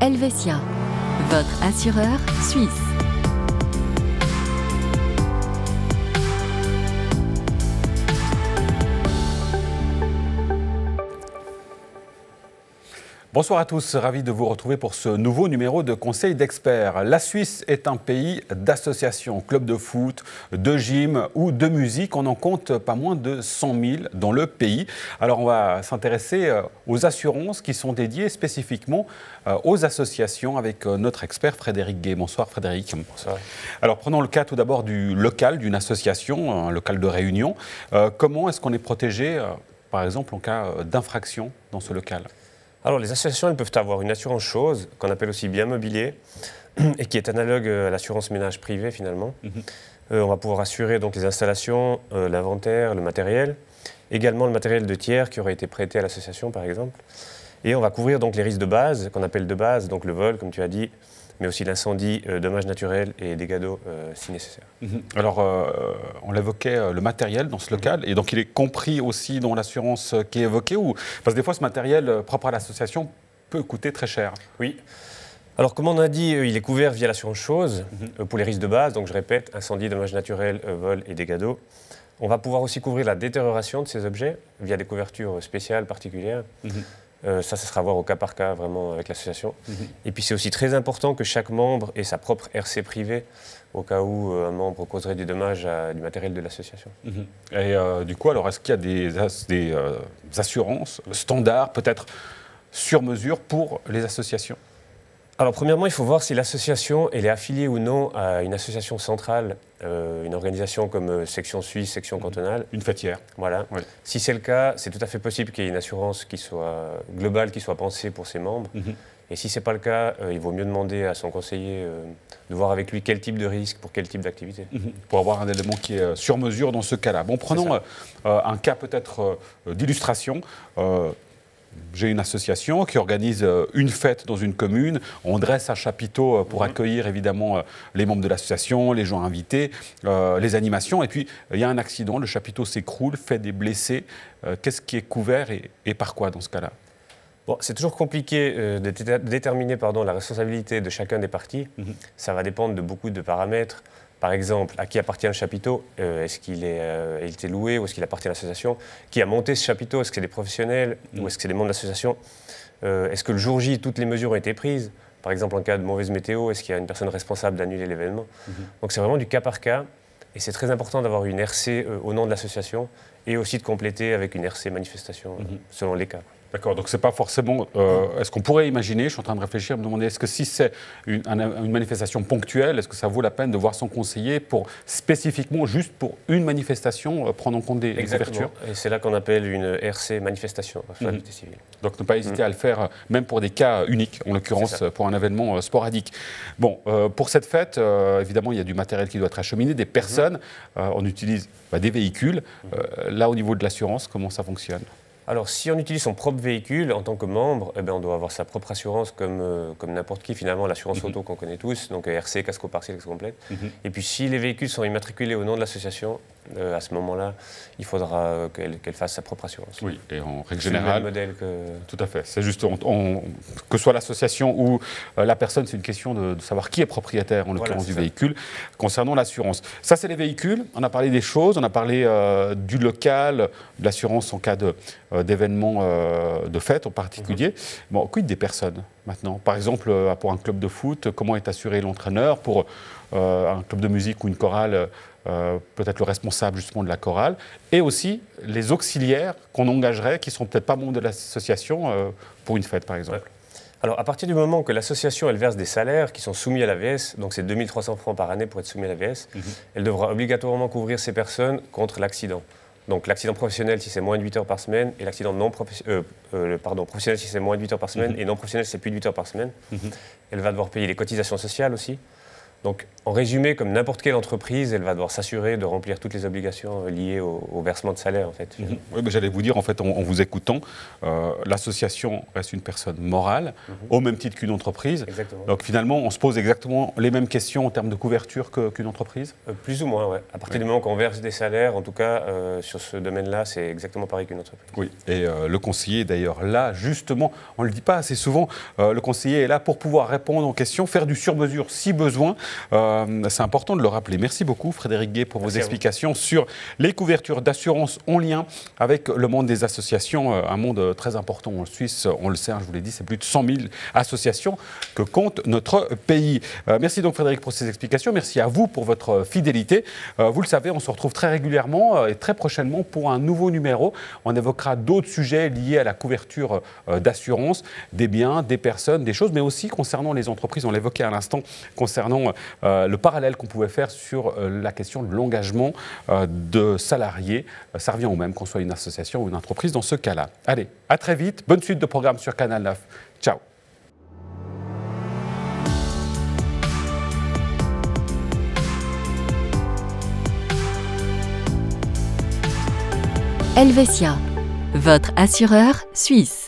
Helvetia, votre assureur suisse. Bonsoir à tous, ravi de vous retrouver pour ce nouveau numéro de Conseil d'experts. La Suisse est un pays d'associations, clubs de foot, de gym ou de musique. On en compte pas moins de 100 000 dans le pays. Alors on va s'intéresser aux assurances qui sont dédiées spécifiquement aux associations avec notre expert Frédéric Gay. Bonsoir Frédéric. Bonsoir. Alors prenons le cas tout d'abord du local d'une association, un local de réunion. Comment est-ce qu'on est protégé, par exemple, en cas d'infraction dans ce local ? Alors, les associations, elles peuvent avoir une assurance chose, qu'on appelle aussi bien mobilier, et qui est analogue à l'assurance ménage privée, finalement. On va pouvoir assurer donc les installations, l'inventaire, le matériel, également le matériel de tiers qui aurait été prêté à l'association, par exemple. Et on va couvrir donc les risques de base, qu'on appelle de base, donc le vol, comme tu as dit, mais aussi l'incendie, dommages naturels et dégâts d'eau si nécessaire. Alors, on l'évoquait, le matériel dans ce local, et donc il est compris aussi dans l'assurance qui est évoquée, ou parce que des fois ce matériel propre à l'association peut coûter très cher. Oui. Alors, comme on a dit, il est couvert via l'assurance chose pour les risques de base, donc je répète, incendie, dommages naturels, vol et dégâts d'eau. On va pouvoir aussi couvrir la détérioration de ces objets via des couvertures spéciales, particulières. Ça sera à voir au cas par cas, vraiment, avec l'association. Et puis, c'est aussi très important que chaque membre ait sa propre RC privée, au cas où un membre causerait du dommage à du matériel de l'association. Et du coup, alors, est-ce qu'il y a des assurances standards, peut-être sur mesure, pour les associations ? Alors, premièrement, il faut voir si l'association elle est affiliée ou non à une association centrale, une organisation comme section suisse, section cantonale. Une fêtière. Voilà. Ouais. Si c'est le cas, c'est tout à fait possible qu'il y ait une assurance qui soit globale, qui soit pensée pour ses membres. Et si ce n'est pas le cas, il vaut mieux demander à son conseiller de voir avec lui quel type de risque pour quel type d'activité. Pour avoir un élément qui est sur mesure dans ce cas-là. Bon, prenons un cas peut-être d'illustration. J'ai une association qui organise une fête dans une commune. On dresse un chapiteau pour accueillir évidemment les membres de l'association, les gens invités, les animations. Et puis, il y a un accident, le chapiteau s'écroule, fait des blessés. Qu'est-ce qui est couvert et par quoi dans ce cas-là ? Bon, c'est toujours compliqué de déterminer la responsabilité de chacun des parties. Ça va dépendre de beaucoup de paramètres. Par exemple, à qui appartient le chapiteau? Est-ce qu'il est loué ou est-ce qu'il appartient à l'association? Qui a monté ce chapiteau? Est-ce que c'est des professionnels ou est-ce que c'est des membres de l'association? Est-ce que le jour J, toutes les mesures ont été prises? Par exemple, en cas de mauvaise météo, est-ce qu'il y a une personne responsable d'annuler l'événement? Donc c'est vraiment du cas par cas. Et c'est très important d'avoir une RC au nom de l'association et aussi de compléter avec une RC manifestation selon les cas. D'accord, donc c'est pas forcément... est-ce qu'on pourrait imaginer, je suis en train de réfléchir, me demander, est-ce que si c'est une manifestation ponctuelle, est-ce que ça vaut la peine de voir son conseiller pour spécifiquement, juste pour une manifestation, prendre en compte des couvertures? Et c'est là qu'on appelle une RC manifestation, responsabilité civile. Donc ne pas hésiter à le faire, même pour des cas uniques, en l'occurrence pour un événement sporadique. Bon, pour cette fête, évidemment, il y a du matériel qui doit être acheminé, des personnes, on utilise des véhicules. Là, au niveau de l'assurance, comment ça fonctionne ? Alors, si on utilise son propre véhicule en tant que membre, on doit avoir sa propre assurance comme n'importe qui, finalement, l'assurance auto qu'on connaît tous, donc RC, casco partiel, casco complète. Et puis, si les véhicules sont immatriculés au nom de l'association, à ce moment-là, il faudra qu'elle fasse sa propre assurance. Oui, et en règle générale... le même modèle que... Tout à fait. C'est juste, que ce soit l'association ou la personne, c'est une question de savoir qui est propriétaire, en l'occurrence, du véhicule, concernant l'assurance. Ça, c'est les véhicules. On a parlé des choses, on a parlé du local, de l'assurance en cas d'événements de fête en particulier. Bon, quid des personnes, maintenant? Par exemple, pour un club de foot, comment est assuré l'entraîneur? Pour un club de musique ou une chorale, peut-être le responsable justement de la chorale, et aussi les auxiliaires qu'on engagerait, qui ne sont peut-être pas membres de l'association pour une fête, par exemple. Alors, à partir du moment que l'association elle verse des salaires qui sont soumis à l'AVS, donc c'est 2300 francs par année pour être soumis à l'AVS, elle devra obligatoirement couvrir ces personnes contre l'accident. Donc l'accident professionnel si c'est moins de 8 heures par semaine, et l'accident professionnel si c'est moins de 8 heures par semaine, et non professionnel si c'est plus de 8 heures par semaine. Elle va devoir payer les cotisations sociales aussi. Donc, en résumé, comme n'importe quelle entreprise, elle va devoir s'assurer de remplir toutes les obligations liées au versement de salaire, en fait. Oui, mais j'allais vous dire, en fait, en vous écoutant, l'association reste une personne morale, au même titre qu'une entreprise. Exactement. Donc finalement, on se pose exactement les mêmes questions en termes de couverture qu'une entreprise. Plus ou moins, oui. À partir du moment qu'on verse des salaires, en tout cas, sur ce domaine-là, c'est exactement pareil qu'une entreprise. Oui, et le conseiller, d'ailleurs, là, justement, on ne le dit pas assez souvent, le conseiller est là pour pouvoir répondre aux questions, faire du sur-mesure si besoin. C'est important de le rappeler. Merci beaucoup, Frédéric Gay, pour vos explications sur les couvertures d'assurance en lien avec le monde des associations, un monde très important en Suisse. On le sait, je vous l'ai dit, c'est plus de 100 000 associations que compte notre pays. Merci donc, Frédéric, pour ces explications. Merci à vous pour votre fidélité. Vous le savez, on se retrouve très régulièrement et très prochainement pour un nouveau numéro. On évoquera d'autres sujets liés à la couverture d'assurance, des biens, des personnes, des choses, mais aussi concernant les entreprises. On l'évoquait à l'instant concernant le parallèle qu'on pouvait faire sur la question de l'engagement de salariés. Ça revient au même qu'on soit une association ou une entreprise dans ce cas-là. Allez, à très vite. Bonne suite de programme sur Canal 9. Ciao. Helvetia, votre assureur suisse.